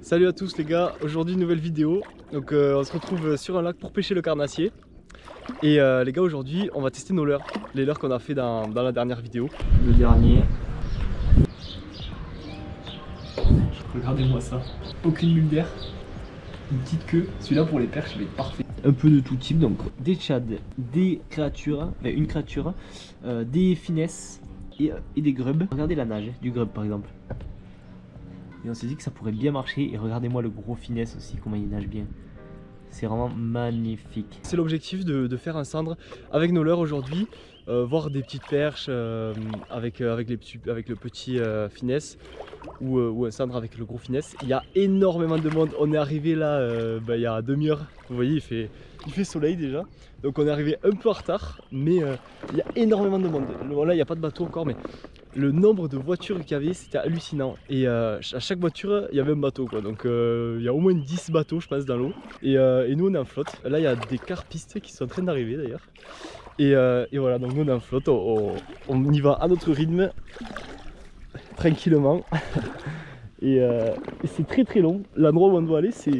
Salut à tous les gars, aujourd'hui nouvelle vidéo. Donc on se retrouve sur un lac pour pêcher le carnassier. Et les gars, aujourd'hui on va tester nos leurres, les leurres qu'on a fait dans la dernière vidéo. Le dernier. Regardez-moi ça, aucune bulle d'air, une petite queue. Celui-là pour les perches il va être parfait. Un peu de tout type, donc des tchades, des créatures, une créature, des finesses et des grubs. Regardez la nage du grub par exemple. Et on s'est dit que ça pourrait bien marcher. Et regardez-moi le gros finesse aussi, comment il nage bien. C'est vraiment magnifique. C'est l'objectif de faire un cendre avec nos leurres aujourd'hui. Voir des petites perches avec le petit finesse ou un cendre avec le gros finesse. Il y a énormément de monde. On est arrivé là il y a demi-heure. Vous voyez, il fait soleil déjà. Donc on est arrivé un peu en retard. Mais il y a énormément de monde. Bon, là, il n'y a pas de bateau encore, mais le nombre de voitures qu'il y avait, c'était hallucinant. Et à chaque voiture, il y avait un bateau, quoi. Donc il y a au moins 10 bateaux, je pense, dans l'eau. Et nous, on est en flotte. Là, il y a des carpistes qui sont en train d'arriver, d'ailleurs. Et voilà, donc nous, on est en flotte. On y va à notre rythme, tranquillement. Et c'est très très long. L'endroit où on doit aller, c'est...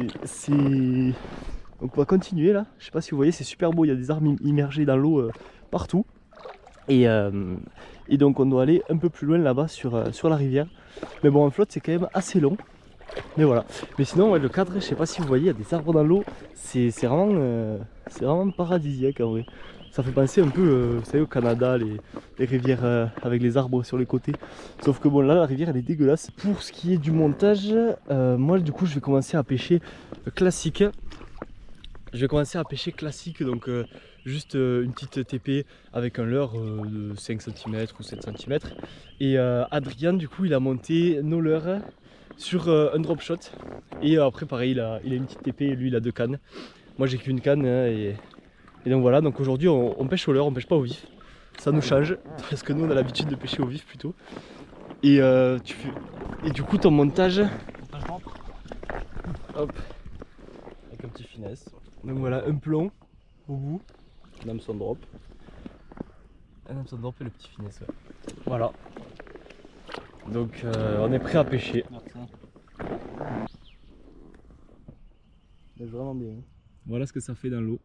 Donc on va continuer, là. Je sais pas si vous voyez, c'est super beau. Il y a des arbres immergés dans l'eau partout. Et donc on doit aller un peu plus loin là-bas sur la rivière. Mais bon, en flotte c'est quand même assez long. Mais voilà. Mais sinon ouais, le cadre, je sais pas si vous voyez, il y a des arbres dans l'eau. C'est vraiment paradisiaque en vrai. Ça fait penser un peu, vous savez, au Canada, les rivières avec les arbres sur les côtés. Sauf que bon, là la rivière elle est dégueulasse. Pour ce qui est du montage, moi du coup je vais commencer à pêcher classique. Je vais commencer à pêcher classique, donc juste une petite TP avec un leurre de 5 cm ou 7 cm. Et Adrien, du coup, il a monté nos leurres sur un drop shot. Et après, pareil, il a une petite TP et lui, il a 2 cannes. Moi, j'ai qu'une canne. Et donc voilà, donc aujourd'hui, on pêche au leurre, on pêche pas au vif. Ça nous change, parce que nous, on a l'habitude de pêcher au vif plutôt. Et, et du coup, ton montage. Hop. Avec un petit finesse. Donc voilà, un plomb au bout, un hameçon drop. Un hameçon drop et le petit finesse. Ouais. Voilà. Donc on est prêt à pêcher. Merci. C'est vraiment bien. Voilà ce que ça fait dans l'eau.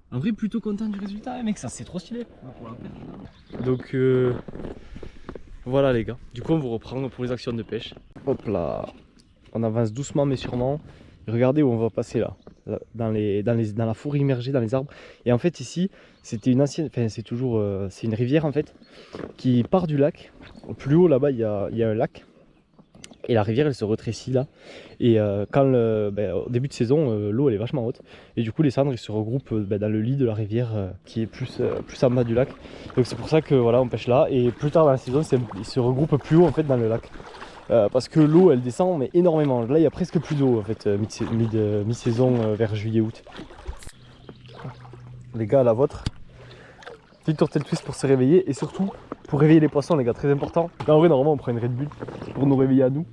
En vrai, plutôt content du résultat, mec, ça c'est trop stylé. Donc voilà les gars. Du coup, on vous reprend pour les actions de pêche. Hop là. On avance doucement mais sûrement. Regardez où on va passer là. Dans la forêt immergée dans les arbres. Et en fait ici c'était une ancienne, enfin c'est toujours c'est une rivière en fait qui part du lac. Plus haut là-bas il y a un lac et la rivière elle se rétrécit là. Et quand au début de saison l'eau elle est vachement haute et du coup les cendres ils se regroupent dans le lit de la rivière qui est plus en bas du lac. Donc c'est pour ça que voilà on pêche là et plus tard dans la saison ils se regroupent plus haut en fait dans le lac. Parce que l'eau elle descend mais énormément. Là il y a presque plus d'eau en fait mi-saison vers juillet-août. Les gars, à la vôtre. Petite tourtelle twist pour se réveiller et surtout pour réveiller les poissons les gars, très important. Là en vrai normalement on prend une Red Bull pour nous réveiller à nous.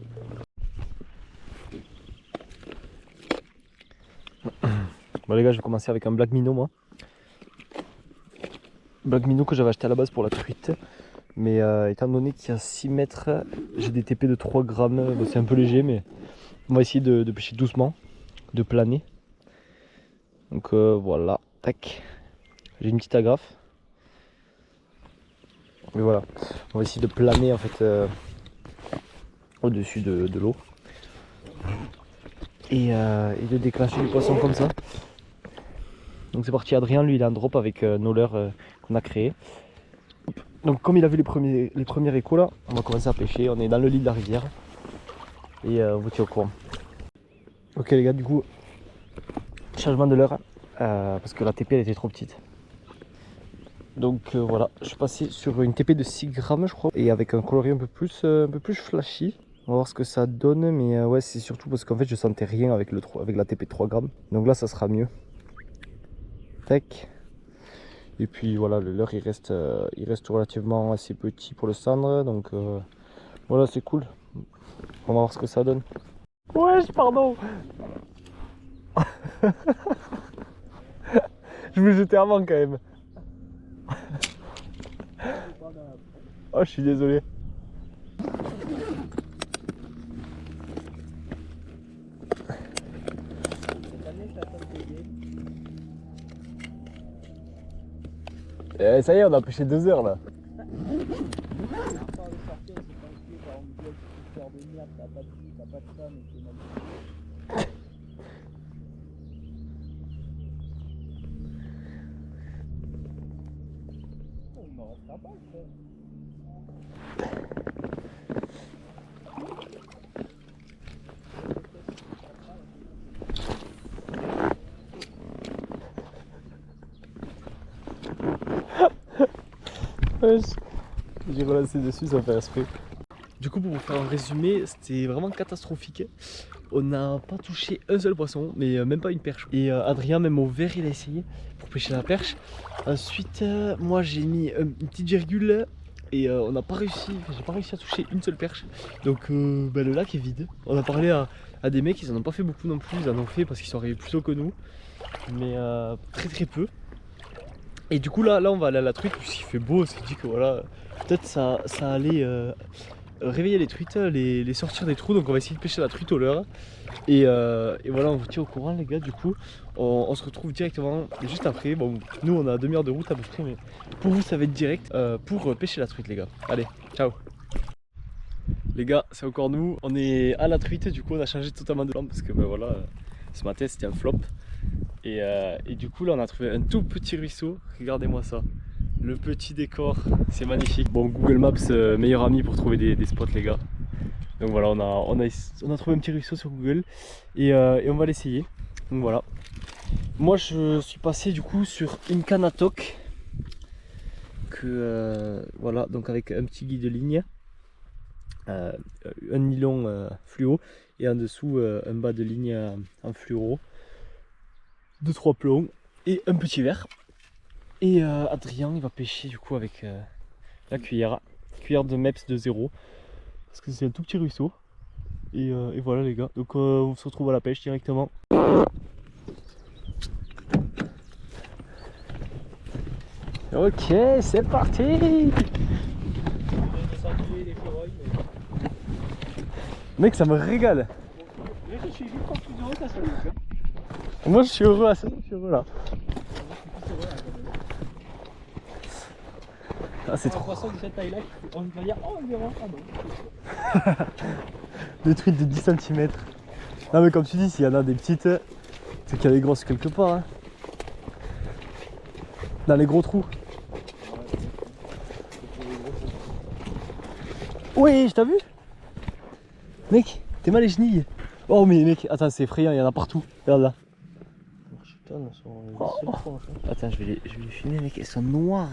Bon les gars, je vais commencer avec un Black Minnow moi. Black Minnow que j'avais acheté à la base pour la truite. Mais étant donné qu'il y a 6 mètres, j'ai des TP de 3 grammes, bon, c'est un peu léger mais on va essayer de pêcher doucement, de planer. Donc voilà, tac, j'ai une petite agrafe. Mais voilà, on va essayer de planer en fait au-dessus de l'eau. Et de déclencher les poissons comme ça. Donc c'est parti, Adrien lui il a un drop avec nos leurres qu'on a créé. Donc comme il avait les premiers échos là, on va commencer à pêcher, on est dans le lit de la rivière et on vous tient au courant. Ok les gars, du coup, changement de leurre parce que la TP elle était trop petite. Donc voilà, je suis passé sur une TP de 6 grammes je crois et avec un coloris un peu plus flashy. On va voir ce que ça donne, mais ouais c'est surtout parce qu'en fait je sentais rien avec la TP de 3 grammes. Donc là ça sera mieux. Tac. Et puis voilà, le leurre il reste relativement assez petit pour le cendre, donc voilà c'est cool. On va voir ce que ça donne. Wesh, pardon. Je me jetais avant quand même. Oh je suis désolé. Ça y est, on a pêché 2 heures là. J'ai relancé dessus sans faire exprès. Du coup, pour vous faire un résumé, c'était vraiment catastrophique. On n'a pas touché un seul poisson, mais même pas une perche. Et Adrien, même au verre, il a essayé pour pêcher la perche. Ensuite, moi j'ai mis une petite virgule et on n'a pas réussi, j'ai pas réussi à toucher une seule perche. Donc le lac est vide. On a parlé à des mecs, ils en ont pas fait beaucoup non plus, ils en ont fait parce qu'ils sont arrivés plus tôt que nous. Mais très peu. Et du coup là on va aller à la truite puisqu'il fait beau, on s'est dit que voilà, peut-être ça allait réveiller les truites, les sortir des trous, donc on va essayer de pêcher la truite au leurre. Et voilà, on vous tient au courant les gars, du coup on se retrouve directement juste après. Bon, nous on a 1/2 heure de route à peu près, mais pour vous ça va être direct pour pêcher la truite les gars. Allez, ciao. Les gars, c'est encore nous, on est à la truite, du coup on a changé totalement de plan parce que ben voilà, ce matin c'était un flop. Et du coup là on a trouvé un tout petit ruisseau, regardez-moi ça, le petit décor, c'est magnifique. Bon, Google Maps meilleur ami pour trouver des spots les gars. Donc voilà, on a trouvé un petit ruisseau sur Google et on va l'essayer. Donc voilà, moi je suis passé du coup sur une canne à toc que voilà, donc avec un petit guide de ligne, un nylon fluo et en dessous un bas de ligne en fluoro, 2-3 plombs et un petit verre. Et Adrien il va pêcher du coup avec la cuillère de Meps de 0 parce que c'est un tout petit ruisseau. Et voilà les gars, donc on se retrouve à la pêche directement. Ok, c'est parti. Mec, ça me régale. Moi je suis heureux à ça, je suis heureux là. Ah, c'est trop. Un poisson de cette taille là, on va dire oh on verra, ah non. Des truites de 10 cm. Non mais comme tu dis, s'il y en a des petites, c'est qu'il y a des grosses quelque part hein. Dans les gros trous. Oui, je t'ai vu. Mec, t'es mal les chenilles. Oh mais mec, attends, c'est effrayant, il y en a partout. Regarde là. Oh. Attends, je vais les filmer mec, elles sont noires.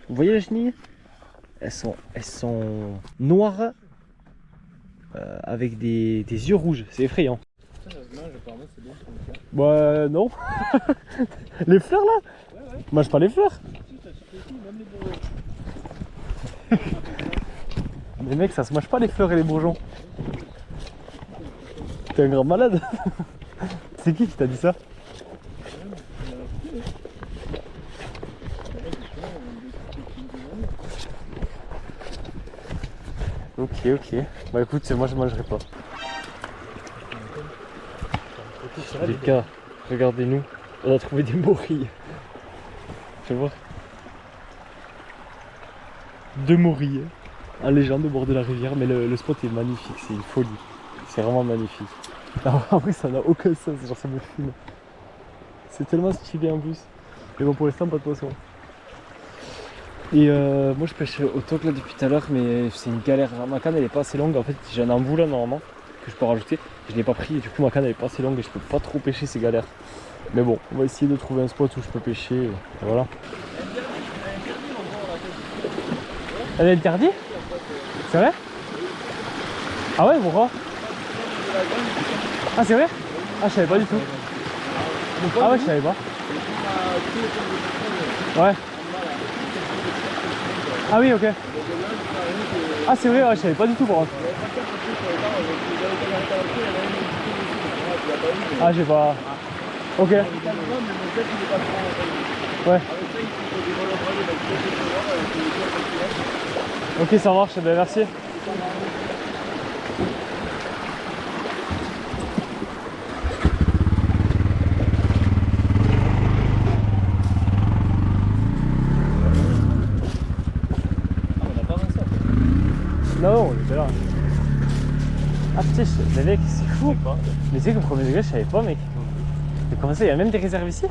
Vous voyez les chenilles? Elles sont noires avec des yeux rouges, c'est effrayant. Bah non. Les fleurs là? Ouais. Mange pas les fleurs. Mais mec, ça se mange pas les fleurs et les bourgeons. T'es un grand malade. C'est qui t'a dit ça? Ok. Bah écoute, moi je mangerai pas. Les gars, regardez-nous. On a trouvé des morilles. Tu vas voir. 2 morilles. En légende au bord de la rivière, mais le spot est magnifique, c'est une folie. C'est vraiment magnifique. Après ça n'a aucun sens, genre ça me fume. C'est tellement stylé en plus. Mais bon, pour l'instant pas de poisson. Et moi je pêche au toc là depuis tout à l'heure, mais c'est une galère. Ma canne elle est pas assez longue, en fait j'ai un embout là normalement que je peux rajouter. Je l'ai pas pris et du coup ma canne elle est pas assez longue et je peux pas trop pêcher, c'est galère. Mais bon, on va essayer de trouver un spot où je peux pêcher. Et voilà. Elle est interdite? C'est vrai? Ah ouais, pourquoi? Ah c'est vrai? Ah je savais pas du tout. Ah ouais, je savais pas. Ouais. Ah oui, ok. Ah c'est vrai, ouais, je savais pas du tout par contre. Ah j'ai pas... Ok. Ouais. Ok, ça marche, ben merci. Mais mec, c'est fou. D'accord. Mais tu sais qu'au premier degré, je savais pas, mec. Mais comment ça, il y a même des réserves ici?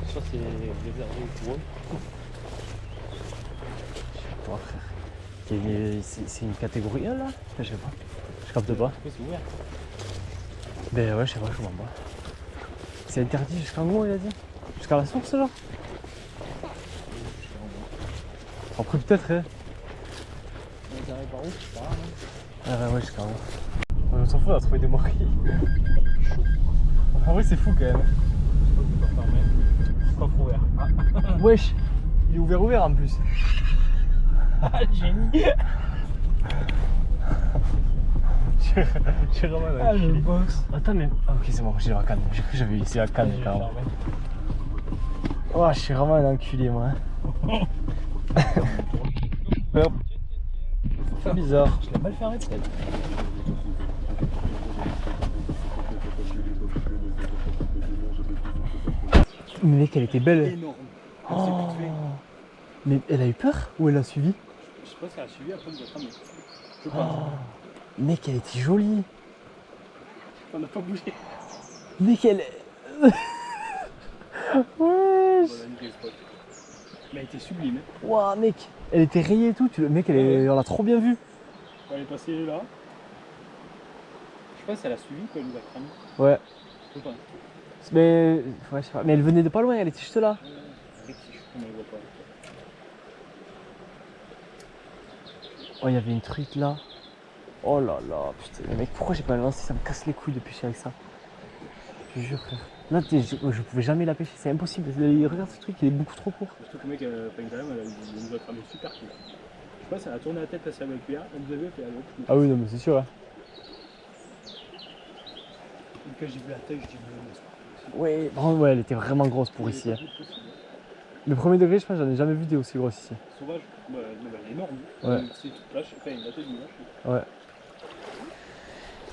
Ça, c'est réservé pour eux. Bon, frère. C'est une catégorie 1 là? Je sais pas. Je capte pas. Oui, c'est ouvert. Ben ouais, je sais pas, je comprends pas. C'est interdit jusqu'en gros, il a dit? Jusqu'à la source, genre? Après, peut-être, hein. On arrive par où? Par là, non? Ah ouais, jusqu'en haut. On s'en fout, on a trouvé des morilles. Ah oui, c'est fou quand même. Pas fermé. Pas ouvert. Wesh, il est ouvert en plus. Ah, génie. J'ai vraiment Ah, le box. Attends, mais. Ah, ok, c'est bon, j'ai la canne. J'ai cru que j'avais laissé la canne, carrément. Oh, je suis vraiment un enculé, moi. C'est bizarre. Je l'ai mal fermé, peut-être. Mais mec, elle était belle. Énorme. Oh. Mais elle a eu peur ou elle a suivi? Je sais pas si elle a suivi, après, elle doit cramer. Je Oh. pense. Mec, elle était jolie. On n'a pas bougé. Mec, elle. Wesh. Voilà, nickel spot. Mais elle était sublime. Hein. Waouh, mec, elle était rayée et tout. Mec, on l'a trop bien vue. Elle est passée là. Je sais pas si elle a suivi quand elle nous a cramé. Ouais. Je sais pas. Mais. Ouais, je sais pas. Mais elle venait de pas loin, elle était juste là. On ne le voit pas. Oh, il y avait une truite là. Oh là là, putain. Mais mec, pourquoi j'ai pas lancé? Ça me casse les couilles de pêcher avec ça. Je te jure, frère. Là, je pouvais jamais la pêcher, c'est impossible. Regarde ce truc, il est beaucoup trop court. Surtout que le mec, quand il arrive, il nous a cramé super cool. Je sais pas si elle a tourné la tête à sa cuillère, elle nous a vu, elle fait allô. Ah oui, non, mais c'est sûr. Hein. Et quand j'ai vu la taille, je dis mais c'est pas possible. Ouais, ouais, elle était vraiment grosse pour ici. Hein. Le premier degré, je pense, j'en ai jamais vu des aussi grosses ici. Sauvage, bah, elle est énorme. Ouais. C'est toute lâche, enfin, la tête d'une lâche. Ouais.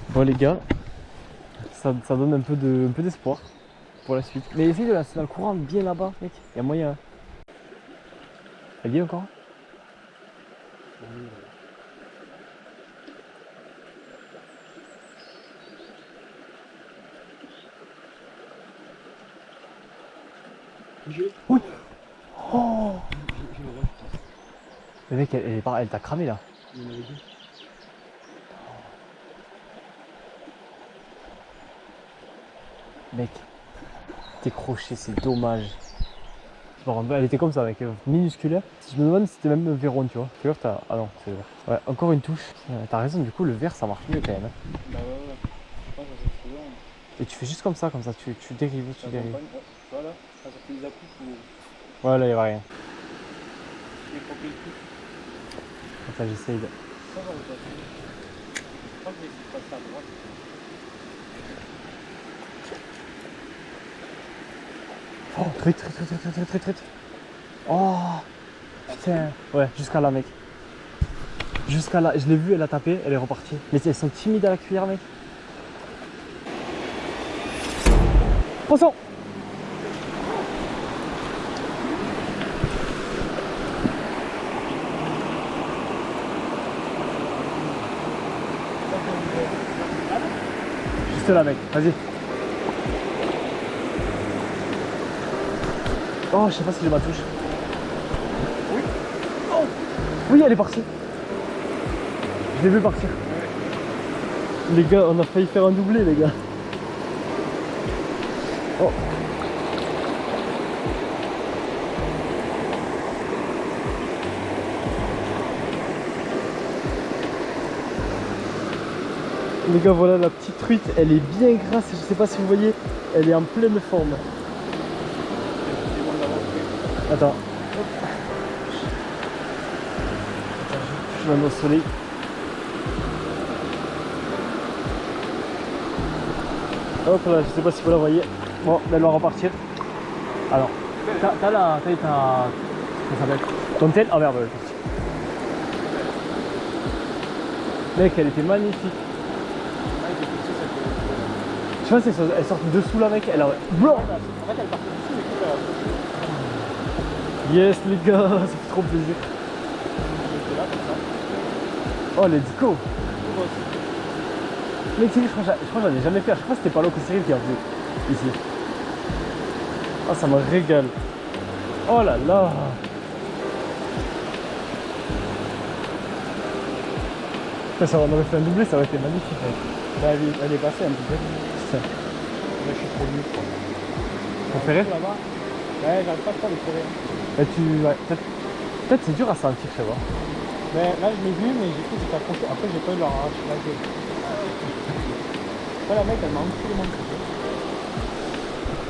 Bon, les gars, ça donne un peu d'espoir pour la suite. Mais essaye de lancer dans le courant, bien là-bas, mec. Il y a moyen. Elle y est encore? Oui. Oh. Le mec, elle t'a cramé là. Mec, t'es croché, c'est dommage. Par contre, elle était comme ça, mec, minusculaire. Je me demande si c'était même un verron, tu vois. Tu vois, ah non, c'est vert. Ouais, encore une touche. T'as raison, du coup, le vert ça marche mieux quand même. Hein. Bah ouais. Je pense que c'est bien. Et tu fais juste comme ça, tu dérives, tu dérives. Voilà, ça fait des à-coups ou. Ouais, là, il y avait rien. Et pour quel coup? Attends, j'essaye de. Ça va ou pas? Je crois que j'ai essayé de passer à droite. Oh, truite. Oh, putain. Ouais, jusqu'à là, mec. Jusqu'à là, je l'ai vue, elle a tapé, elle est repartie. Mais elles sont timides à la cuillère, mec. Poisson! Juste là, mec, vas-y. Oh, je sais pas si j'ai ma touche. Oui. Oh. Oui, elle est partie. Je l'ai vu partir. Les gars, on a failli faire un doublé, les gars. Oh. Les gars, voilà la petite truite, elle est bien grasse, je sais pas si vous voyez, elle est en pleine forme. Attends. Je vais au soleil. Hop là, je sais pas si vous la voyez. Bon, elle va repartir. Alors, t'as ta. Comment ça s'appelle? Ton tel? Ah merde, elle est partie. Mec, elle était magnifique. Je sais pas si elle sort dessous là, mec. Elle a. Blanc! En fait, elle partait dessous, mais Yes, les gars, ça fait trop plaisir. là, comme ça. Oh, let's go. Mec, je crois que j'en ai jamais fait. Je crois que c'était pas l'eau que Cyril qui a fait ici. Ah, ça me régale. Oh là là. Ça, on aurait fait un doublé, ça aurait été magnifique. Mec. Bah, elle est passée un petit peu. Putain. Là, je suis trop nul, je crois. Préféré? Là-bas. Ouais, j'arrive pas trop à les trouver. Et ouais, peut-être c'est dur à sentir, je sais pas. Mais là, je l'ai vu, mais j'ai cru que c'était accroché. Après, j'ai pas eu leur arracher la gueule. Après, la mec, elle m'a un petit peu manqué.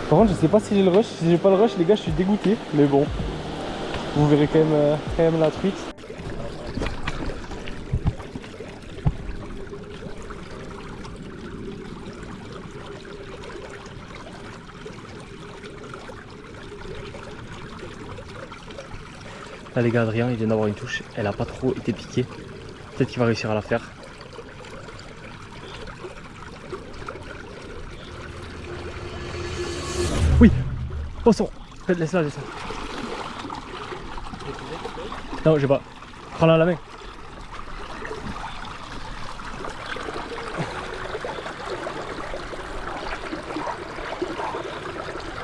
Par contre, je sais pas si j'ai le rush. Si j'ai pas le rush, les gars, je suis dégoûté. Mais bon, vous verrez quand même la truite. Là les gars, Adrien il vient d'avoir une touche, elle a pas trop été piquée. Peut-être qu'il va réussir à la faire. Oui, poisson. Laisse-la, laisse-la. Non, j'ai pas. Prends-la à la main.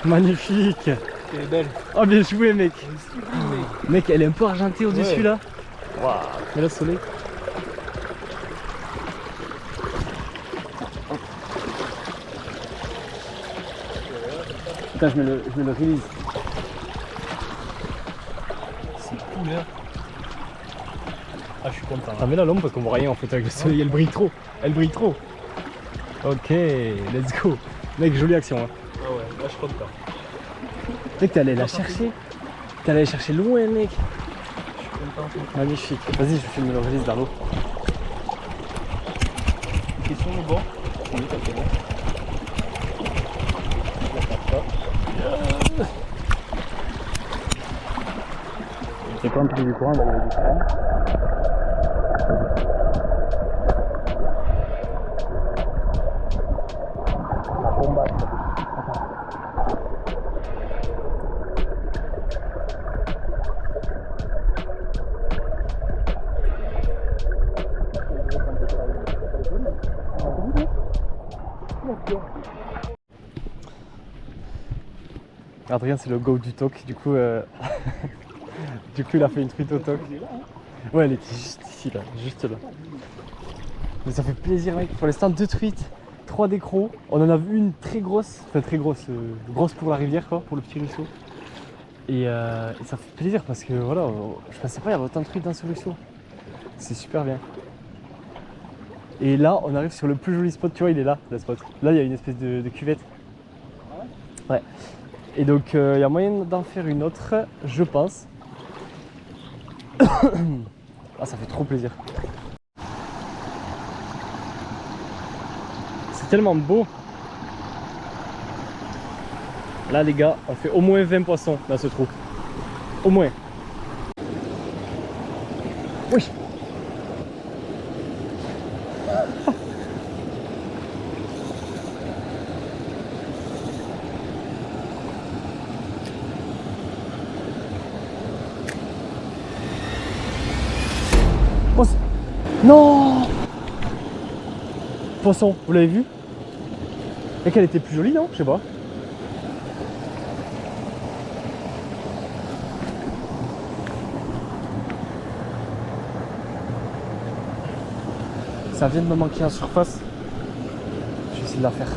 Magnifique. Elle est belle. Oh bien joué mec. Mec. Mec, elle est un peu argentée au-dessus Ouais. là. Waouh, mets le soleil. Putain, je mets le release. C'est cool, hein. Ah, je suis content. Ah, mets la lampe parce qu'on voit rien en fait avec le soleil, elle brille trop. Elle brille trop. Ok, let's go. Mec, jolie action. Hein. Ah ouais, là, je suis content. Mec, t'es allé la chercher. T'es allé la chercher loin, mec. Je suis content. Magnifique. Vas-y, je filme le release dans l'eau. T'es sur le bord. Oui, t'as fait bon. C'est pas un peu du courant, il y a du courant. La combat. Adrien, c'est le go du talk. Du coup, du coup, il a fait une truite au talk. Ouais, elle était juste ici, là, juste là. Mais ça fait plaisir, mec. Pour l'instant, 2 truites, 3 décros. On en a vu une très grosse, enfin très grosse, grosse pour la rivière, quoi, pour le petit ruisseau. Et ça fait plaisir parce que voilà, je pensais pas y avoir autant de truites dans ce ruisseau. C'est super bien. Et là, on arrive sur le plus joli spot. Tu vois, il est là, le spot. Là, il y a une espèce de cuvette. Ouais. Et donc, il y a moyen d'en faire une autre, je pense. Ah, ça fait trop plaisir. C'est tellement beau. Là, les gars, on fait au moins 20 poissons dans ce trou. Au moins. Oui. Oh, non! Poisson, vous l'avez vu? Et qu'elle était plus jolie, non? Je sais pas. Ça vient de me manquer en surface. Je vais essayer de la faire.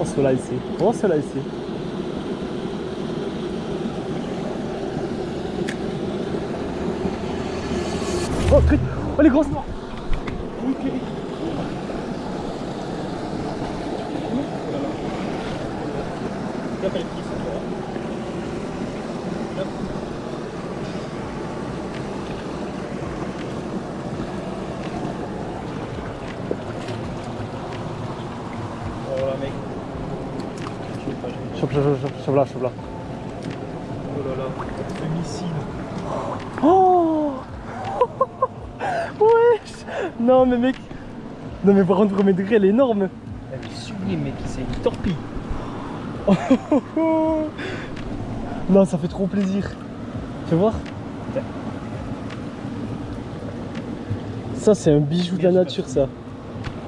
On se là ici. On se là ici. Oh, truc. Oh, les grosses morts. Là, t'as le petit, ça, toi. Là. Oh là, mec. Chope là, chope là. Non mais mec. Non mais par contre premier degré elle est énorme. Elle est sublime, mec, c'est une torpille. Non ça fait trop plaisir. Tu veux voir? Ça c'est un bijou de la nature ça.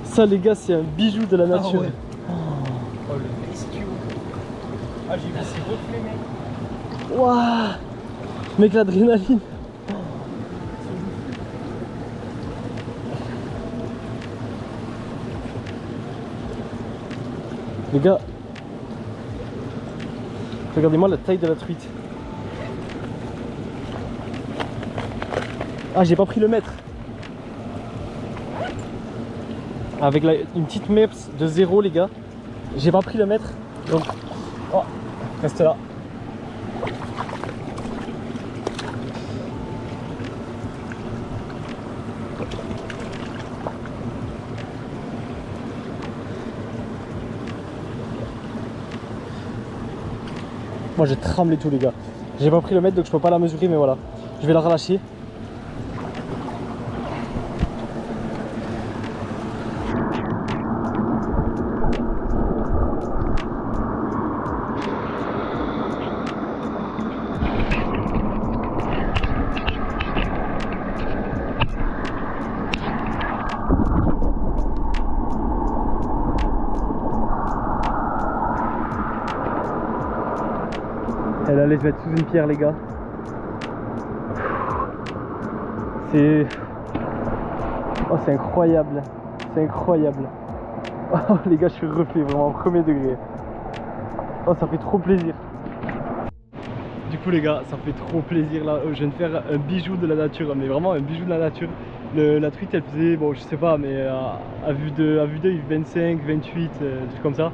Ça les gars c'est un bijou de la nature. ouais. Oh le bestiau. Ah j'ai vu ses reflets mec. Waouh. Mec l'adrénaline. Les gars, regardez-moi la taille de la truite. Ah, j'ai pas pris le mètre. Avec une petite MEPS de 0 les gars. J'ai pas pris le mètre. Donc, oh, reste là. Moi j'ai tremblé tout les gars. J'ai pas pris le mètre donc je peux pas la mesurer mais voilà. Je vais la relâcher. Elle allait se mettre sous une pierre les gars. C'est... Oh c'est incroyable. C'est incroyable. Oh les gars je suis refait vraiment au premier degré. Oh ça fait trop plaisir. Du coup les gars ça fait trop plaisir là. Je viens de faire un bijou de la nature. Mais vraiment un bijou de la nature. La truite elle faisait, bon je sais pas mais à vue d'œil 25, 28, trucs comme ça.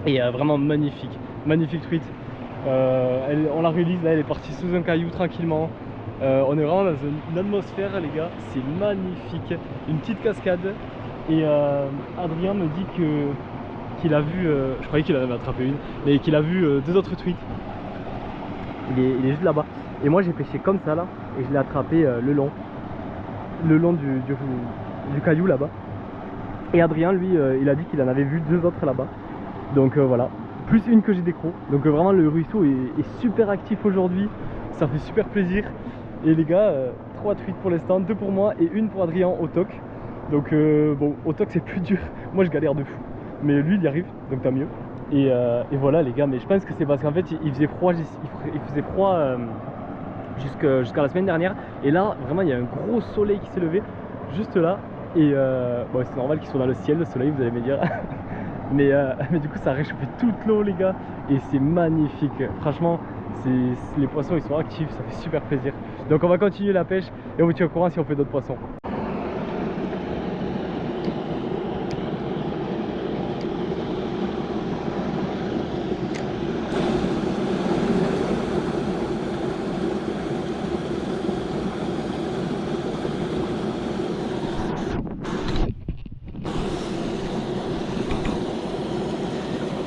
Et vraiment magnifique. Magnifique truite. On la release là, elle est partie sous un caillou tranquillement. On est vraiment dans une atmosphère les gars, c'est magnifique. Une petite cascade et Adrien me dit qu'il a vu, je croyais qu'il en avait attrapé une, mais qu'il a vu deux autres truites. Il est juste là-bas. Et moi j'ai pêché comme ça là et je l'ai attrapé le long du caillou là-bas. Et Adrien lui il a dit qu'il en avait vu deux autres là-bas. Donc voilà. Plus une que j'ai décro. Donc vraiment le ruisseau est super actif aujourd'hui. Ça fait super plaisir. Et les gars, 3 truites pour l'instant, 2 pour moi et une pour Adrien au toc. Donc bon, au toc c'est plus dur. Moi je galère de fou. Mais lui il y arrive, donc tant mieux. Et voilà les gars, mais je pense que c'est parce qu'en fait il faisait froid, jusqu'à la semaine dernière. Et là vraiment il y a un gros soleil qui s'est levé juste là. Et bon, c'est normal qu'il soit dans le ciel, le soleil vous allez me dire. Mais du coup ça a réchauffé toute l'eau les gars et c'est magnifique. Franchement les poissons ils sont actifs, ça fait super plaisir. Donc on va continuer la pêche et on vous tient au courant si on fait d'autres poissons.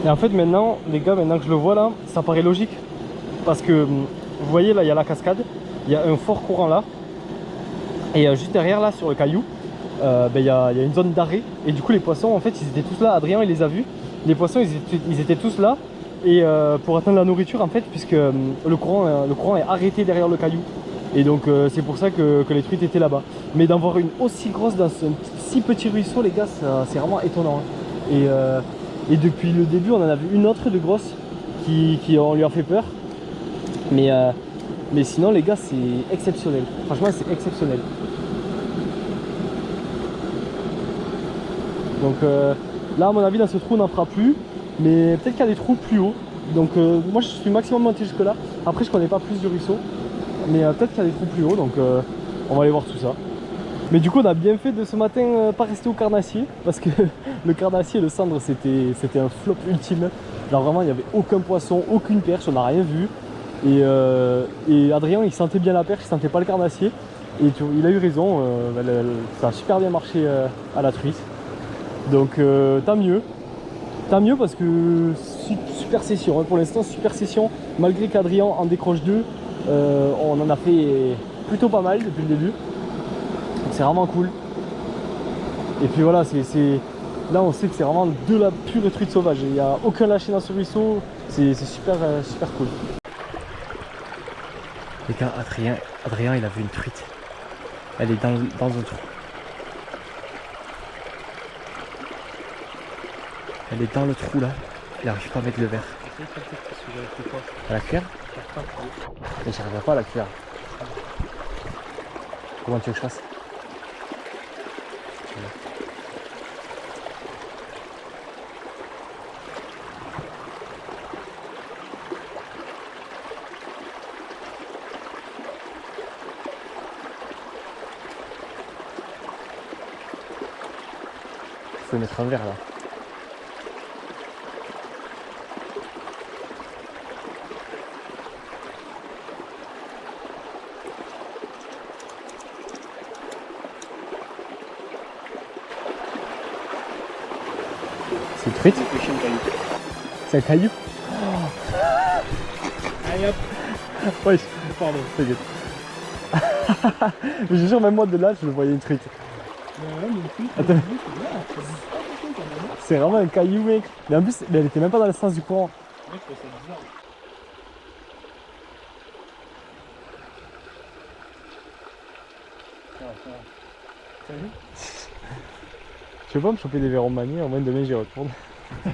Et en fait maintenant les gars, maintenant que je le vois là, ça paraît logique. Parce que vous voyez là il y a la cascade, il y a un fort courant là. Et juste derrière là sur le caillou, il y a une zone d'arrêt. Et du coup les poissons en fait ils étaient tous là, Adrien il les a vus. Les poissons ils étaient tous là. Et pour atteindre la nourriture en fait, puisque le courant est arrêté derrière le caillou. Et donc c'est pour ça que les truites étaient là-bas. Mais d'en voir une aussi grosse dans un si petit ruisseau les gars, c'est vraiment étonnant. Et depuis le début on en a vu une autre de grosse qui on lui a fait peur. Mais sinon les gars c'est exceptionnel. Franchement c'est exceptionnel. Donc là à mon avis dans ce trou on n'en fera plus. Mais peut-être qu'il y a des trous plus hauts. Donc moi je suis maximum monté jusque là. Après je connais pas plus du ruisseau. Mais peut-être qu'il y a des trous plus hauts. Donc on va aller voir tout ça. Mais du coup on a bien fait de ce matin pas rester au carnassier. Parce que le carnassier et le cendre c'était un flop ultime. Genre vraiment il n'y avait aucun poisson, aucune perche, on n'a rien vu. Et Adrien il sentait bien la perche, il sentait pas le carnassier. Et il a eu raison, ça a super bien marché à la truite. Donc tant mieux. Tant mieux parce que super session, hein. Pour l'instant super session. Malgré qu'Adrien en décroche 2, on en a fait plutôt pas mal depuis le début. Donc c'est vraiment cool. Et puis voilà, là on sait que c'est vraiment de la pure truite sauvage. Il n'y a aucun lâcher dans ce ruisseau, c'est super, super cool. Les gars, Adrien il a vu une truite. Elle est dans un trou. Elle est dans le trou là. Il n'arrive pas à mettre le verre. À la cuillère? Mais j'arrive pas à la cuillère. Comment tu veux que je fasse? Il faut mettre un verre là. C'est une truite? C'est un caillou? Oh. Allez hop. Ouais, pardon, t'inquiète. Mais je jure, même moi de là, je voyais une truite. Attends. C'est vraiment un caillou, mec. Mais en plus, elle était même pas dans le sens du courant. Ouais, je trouve ça bizarre. T'as vu? Je peux pas me choper des verres en manier, au moins demain j'y retourne. J'ai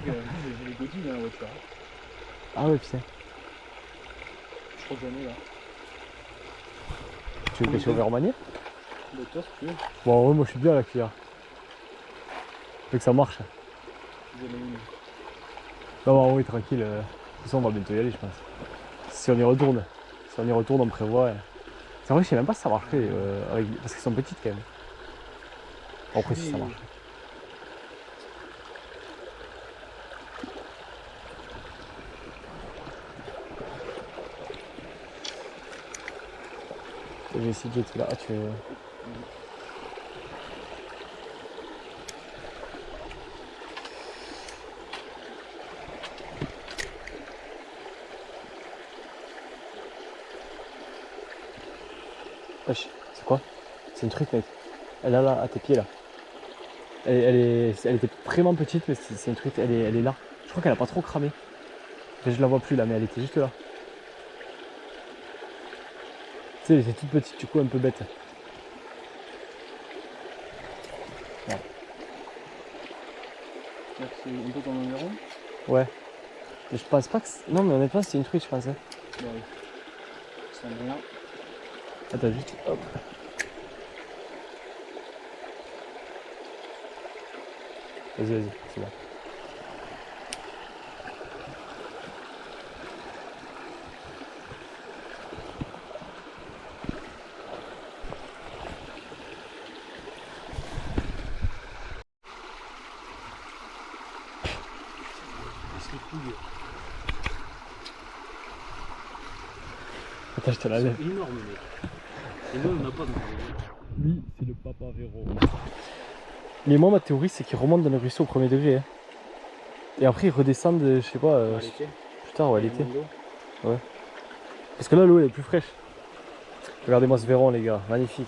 les godilles dans la voiture. Ah ouais, putain. Je crois que j'en ai là. Tu veux pêcher au verre en manier? De toi si tu veux. Bon, ouais, moi je suis bien à la cuillère. Faut que ça marche. J'en ai une. Non, oui, tranquille. De toute façon, on va bientôt y aller, je pense. Si on y retourne. Si on y retourne, on prévoit. C'est vrai, je sais même pas si ça marcherait. Parce qu'elles sont petites quand même. Bon, après, si ça marche. Je vais essayer de jeter là. Ah, tu veux... Wesh, c'est quoi? C'est une truite, mec. Elle est là, à tes pieds là. Elle était vraiment petite, mais c'est une truite. Elle est là. Je crois qu'elle a pas trop cramé. Enfin, je la vois plus là, mais elle était juste là. Tu sais, elle était toute petite, du coup, un peu bête. Là, c'est un peu comme un héron. Ouais. Mais je pense pas que. Non, mais honnêtement, c'est une truite, je pense. Hein. Bah oui. Ça me rien. Attends, juste. Hop. Vas-y, c'est bon. Attends, je te la lève. C'est énorme, mec. Et nous, on n'a pas de. Lui, c'est le papa Véro. Mais moi, ma théorie, c'est qu'il remonte dans le ruisseau au premier degré. Hein. Et après, ils redescendent, je sais pas, plus tard, ouais, l'été. Ouais. Parce que là, l'eau, elle est plus fraîche. Regardez-moi ce Véron, les gars, magnifique.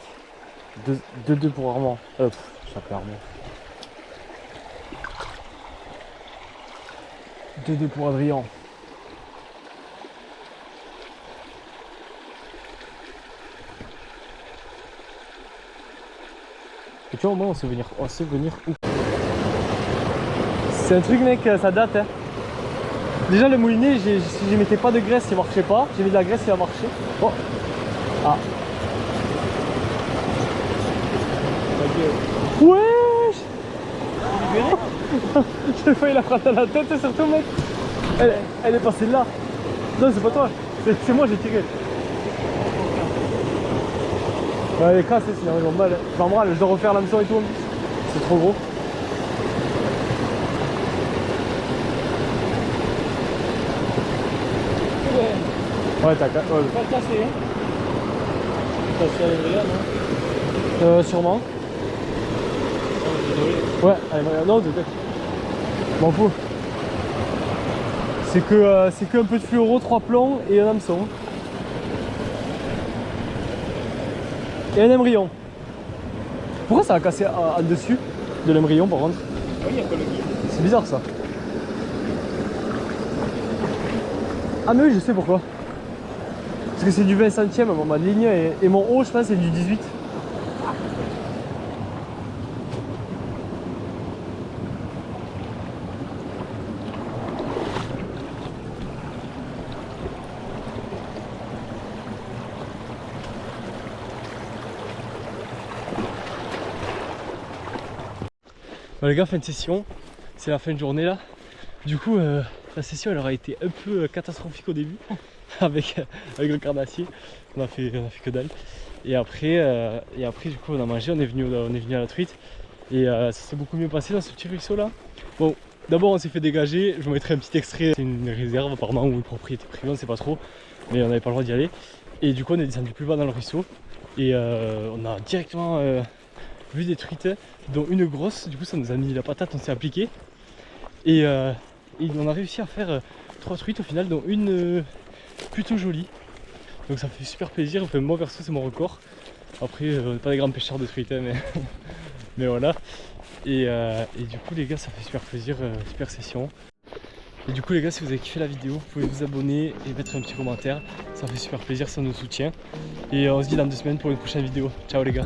2-2 pour Armand. Ça fait Armand. 2-2 pour Adrien. Et tu vois, au moins, on sait venir où? C'est un truc, mec, ça date. Hein. Déjà, le moulinet, si je mettais pas de graisse, il marchait pas. J'ai mis de la graisse, il a marché. Oh. Ah. Wesh. J'ai failli la frapper à la tête, surtout, mec. Elle est passée là. Non, c'est pas toi. C'est moi, j'ai tiré. Ouais, elle est cassée, sinon ils ont mal. Enfin, moi, je dois refaire l'hameçon et tout en plus. C'est trop gros. Ouais, t'as cassé. Ouais. Pas cassé, hein. T'as cassé à l'Andrea, non? Sûrement. Oh, désolé. Ouais, allez, non, t'inquiète. M'en fous. C'est que un peu de fluoro, 3 plombs et un hameçon. Et un embryon. Pourquoi ça a cassé en dessus? de l'embryon par contre. Oui, il y a pas le guide. C'est bizarre ça. Ah mais oui, je sais pourquoi. Parce que c'est du 20 centièmes, bon, ma ligne et mon haut je pense c'est du 18. Bon les gars, fin de session, c'est la fin de journée là. Du coup, la session elle aura été un peu catastrophique au début avec le carnassier. On a fait que dalle. Et après du coup on a mangé, on est venu à la truite. Et ça s'est beaucoup mieux passé dans ce petit ruisseau là. Bon, d'abord on s'est fait dégager, je vous mettrai un petit extrait. C'est une réserve apparemment ou une propriété privée, on sait pas trop. Mais on n'avait pas le droit d'y aller. Et du coup on est descendu plus bas dans le ruisseau. Et on a directement vu des truites, dont une grosse. Du coup ça nous a mis la patate, on s'est appliqué. Et on a réussi à faire 3 truites au final, dont une plutôt jolie. Donc ça fait super plaisir. Enfin, moi perso c'est mon record. Après on n'est pas des grands pêcheurs de truites mais, mais voilà. Et du coup les gars ça fait super plaisir, super session. Et du coup les gars, si vous avez kiffé la vidéo, vous pouvez vous abonner et mettre un petit commentaire. Ça fait super plaisir, ça nous soutient. Et on se dit dans 2 semaines pour une prochaine vidéo. Ciao les gars.